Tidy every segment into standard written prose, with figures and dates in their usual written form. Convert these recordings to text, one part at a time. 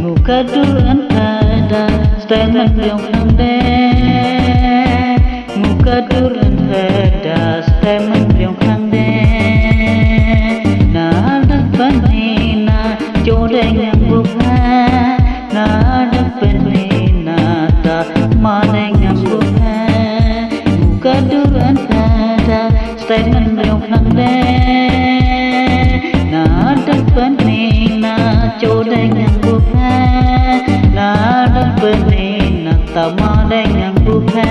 Muka duran ada stemen yang hande Muka duran ada stemen yang hande Na depan ni na jodoh yang bukan Na depan ni na tak mana yang bukan Muka duran ada stemen yang hande Na depan ni na jodoh yang bukan Na depan ni na tak mana yang bukan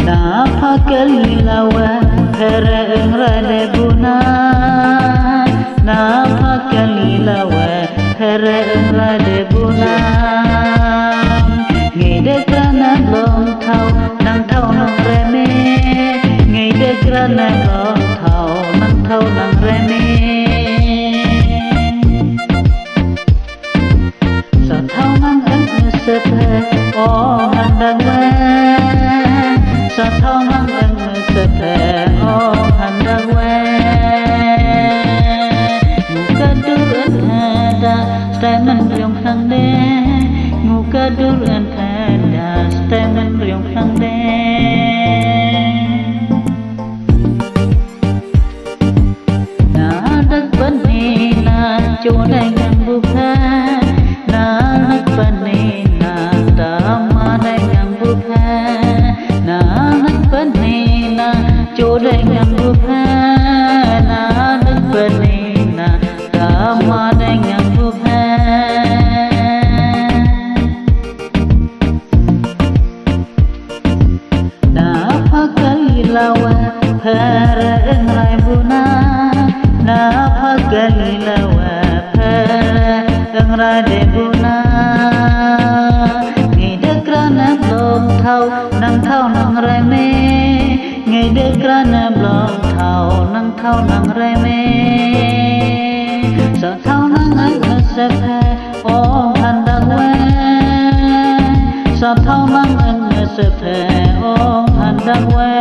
Na pakali lawa hara engrade buna Na pakali lawa hara engrade buna Ngide kerana long thau nang thau nang reme Ngide kerana long thau nang reme Sa thau nang eng sepe oh handang we Sa thau nang eng sepe oh handang we Muka duran ada stemen yang hande Muka duran ada stemen yang hande Na depan ni na jodoh yang bukan Na depan ni na damana yang bukan Na depan ni na jodoh yang bukan Na depan ni na damana yang bukan Na pakali lawa hara engai buna Na pakali lawa hara engai de buna Ngide kerana belum tahu nang reme Ngide kerana belum tahu nang reme Sa tahu nang ai sepe oh handang we Sa tahu nang ai sepe oh handang we